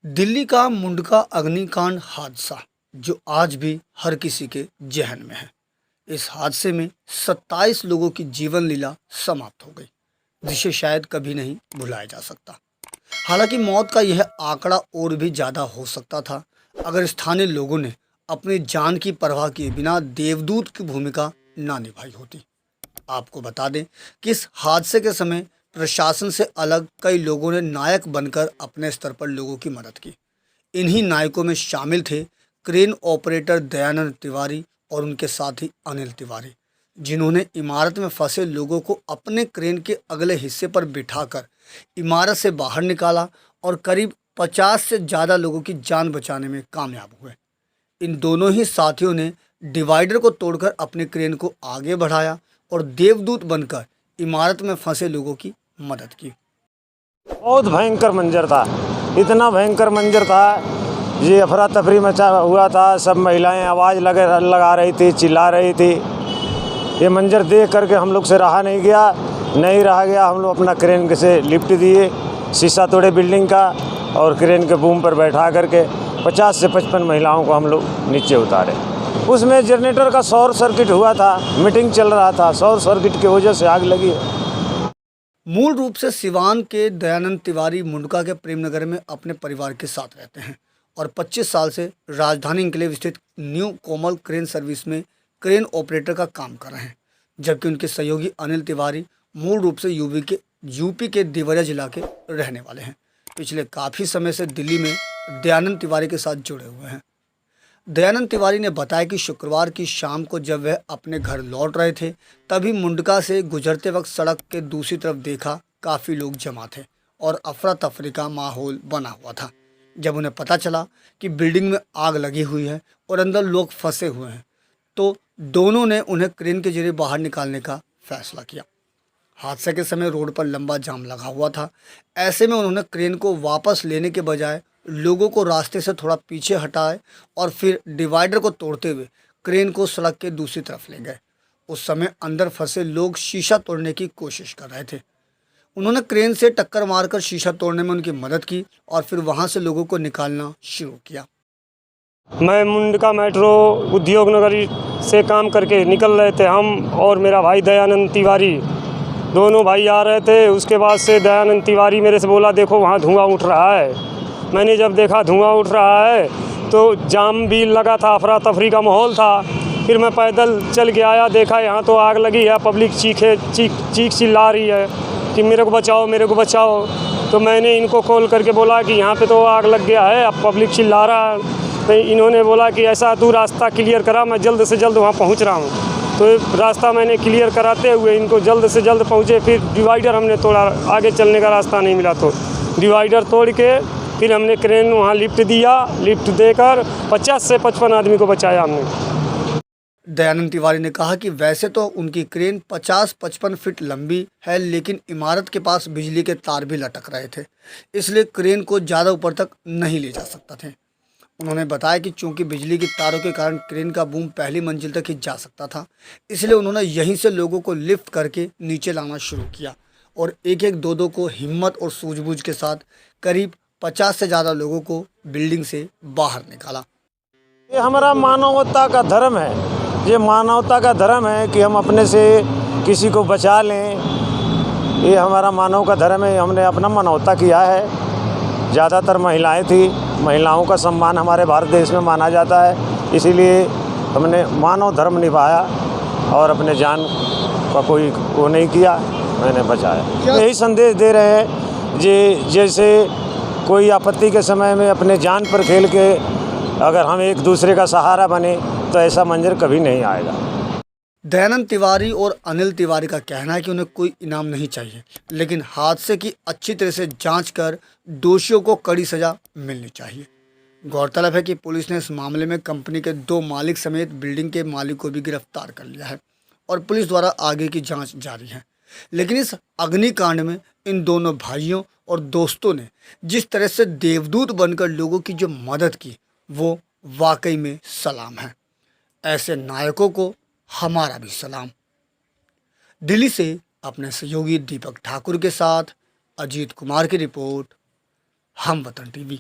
दिल्ली का मुंडका अग्निकांड हादसा जो आज भी हर किसी के जहन में है। इस हादसे में 27 लोगों की जीवन लीला समाप्त हो गई, जिसे शायद कभी नहीं भुलाया जा सकता। हालांकि मौत का यह आंकड़ा और भी ज़्यादा हो सकता था अगर स्थानीय लोगों ने अपनी जान की परवाह किए बिना देवदूत की भूमिका ना निभाई होती। आपको बता दें कि इस हादसे के समय प्रशासन से अलग कई लोगों ने नायक बनकर अपने स्तर पर लोगों की मदद की। इन्हीं नायकों में शामिल थे क्रेन ऑपरेटर दयानंद तिवारी और उनके साथी अनिल तिवारी, जिन्होंने इमारत में फंसे लोगों को अपने क्रेन के अगले हिस्से पर बिठाकर इमारत से बाहर निकाला और करीब 50 से ज़्यादा लोगों की जान बचाने में कामयाब हुए। इन दोनों ही साथियों ने डिवाइडर को तोड़कर अपने क्रेन को आगे बढ़ाया और देवदूत बनकर इमारत में फंसे लोगों की मदद की। बहुत भयंकर मंजर था, इतना भयंकर मंजर था। ये अफरा तफरी मचा हुआ था, सब महिलाएं आवाज़ लगा रही थी, चिल्ला रही थी। ये मंजर देख करके हम लोग से रहा नहीं गया। हम लोग अपना क्रेन से लिफ्ट दिए, शीशा तोड़े बिल्डिंग का और क्रेन के बूम पर बैठा करके 50 से 55 महिलाओं को हम लोग नीचे उतारे। उसमें जनरेटर का शॉर्ट सर्किट हुआ था, मीटिंग चल रहा था, शॉर्ट सर्किट की वजह से आग लगी है। मूल रूप से सिवान के दयानंद तिवारी मुंडका के प्रेमनगर में अपने परिवार के साथ रहते हैं और 25 साल से राजधानी इंक्लेव स्थित न्यू कोमल क्रेन सर्विस में क्रेन ऑपरेटर का काम कर रहे हैं, जबकि उनके सहयोगी अनिल तिवारी मूल रूप से यूपी के देवरिया जिला के रहने वाले हैं। पिछले काफ़ी समय से दिल्ली में दयानंद तिवारी के साथ जुड़े हुए हैं। दयानंद तिवारी ने बताया कि शुक्रवार की शाम को जब वह अपने घर लौट रहे थे, तभी मुंडका से गुजरते वक्त सड़क के दूसरी तरफ देखा काफ़ी लोग जमा थे और अफरा तफरी का माहौल बना हुआ था। जब उन्हें पता चला कि बिल्डिंग में आग लगी हुई है और अंदर लोग फंसे हुए हैं, तो दोनों ने उन्हें क्रेन के जरिए बाहर निकालने का फैसला किया। हादसे के समय रोड पर लंबा जाम लगा हुआ था। ऐसे में उन्होंने क्रेन को वापस लेने के बजाय लोगों को रास्ते से थोड़ा पीछे हटाए और फिर डिवाइडर को तोड़ते हुए क्रेन को सड़क के दूसरी तरफ ले गए। उस समय अंदर फंसे लोग शीशा तोड़ने की कोशिश कर रहे थे। उन्होंने क्रेन से टक्कर मारकर शीशा तोड़ने में उनकी मदद की और फिर वहां से लोगों को निकालना शुरू किया। मैं मुंडका मेट्रो उद्योग नगरी से काम करके निकल रहे थे, हम और मेरा भाई दयानंद तिवारी, दोनों भाई आ रहे थे। उसके बाद से दयानंद तिवारी मेरे से बोला, देखो वहाँ धुआं उठ रहा है। मैंने जब देखा धुआं उठ रहा है तो जाम भी लगा था, अफरा तफरी का माहौल था। फिर मैं पैदल चल के आया, देखा यहाँ तो आग लगी है, पब्लिक चीख चिल्ला रही है कि मेरे को बचाओ। तो मैंने इनको कॉल करके बोला कि यहाँ पे तो आग लग गया है, अब पब्लिक चिल्ला रहा है। तो इन्होंने बोला कि ऐसा तू रास्ता क्लियर करा, मैं जल्द से जल्द वहाँ पहुँच रहा हूँ। तो रास्ता मैंने क्लियर कराते हुए इनको जल्द से जल्द पहुँचे। फिर डिवाइडर हमने तोड़ा, आगे चलने का रास्ता नहीं मिला तो डिवाइडर तोड़ के फिर हमने क्रेन वहाँ लिफ्ट दिया। लिफ्ट देकर 50 से 55 आदमी को बचाया हमने। दयानंद तिवारी ने कहा कि वैसे तो उनकी क्रेन 50-55 फीट लंबी है, लेकिन इमारत के पास बिजली के तार भी लटक रहे थे, इसलिए क्रेन को ज़्यादा ऊपर तक नहीं ले जा सकता थे। उन्होंने बताया कि चूंकि बिजली के तारों के कारण क्रेन का बूम पहली मंजिल तक ही जा सकता था, इसलिए उन्होंने यहीं से लोगों को लिफ्ट करके नीचे लाना शुरू किया और एक दो को हिम्मत और सूझबूझ के साथ करीब 50 से ज़्यादा लोगों को बिल्डिंग से बाहर निकाला। ये हमारा मानवता का धर्म है, ये मानवता का धर्म है कि हम अपने से किसी को बचा लें। ये हमारा मानव का धर्म है, हमने अपना मानवता किया है। ज़्यादातर महिलाएं थी, महिलाओं का सम्मान हमारे भारत देश में माना जाता है, इसीलिए हमने मानव धर्म निभाया और अपने जान का कोई वो नहीं किया, मैंने बचाया। यही संदेश दे रहे हैं जैसे कोई आपत्ति के समय में अपने जान पर खेल के अगर हम एक दूसरे का सहारा बने तो ऐसा मंजर कभी नहीं आएगा। दयानंद तिवारी और अनिल तिवारी का कहना है कि उन्हें कोई इनाम नहीं चाहिए, लेकिन हादसे की अच्छी तरह से जांच कर दोषियों को कड़ी सजा मिलनी चाहिए। गौरतलब है कि पुलिस ने इस मामले में कंपनी के 2 मालिक समेत बिल्डिंग के मालिक को भी गिरफ्तार कर लिया है और पुलिस द्वारा आगे की जाँच जारी है। लेकिन इस अग्निकांड में इन दोनों भाइयों और दोस्तों ने जिस तरह से देवदूत बनकर लोगों की जो मदद की, वो वाकई में सलाम है। ऐसे नायकों को हमारा भी सलाम। दिल्ली से अपने सहयोगी दीपक ठाकुर के साथ अजीत कुमार की रिपोर्ट, हम वतन टीवी।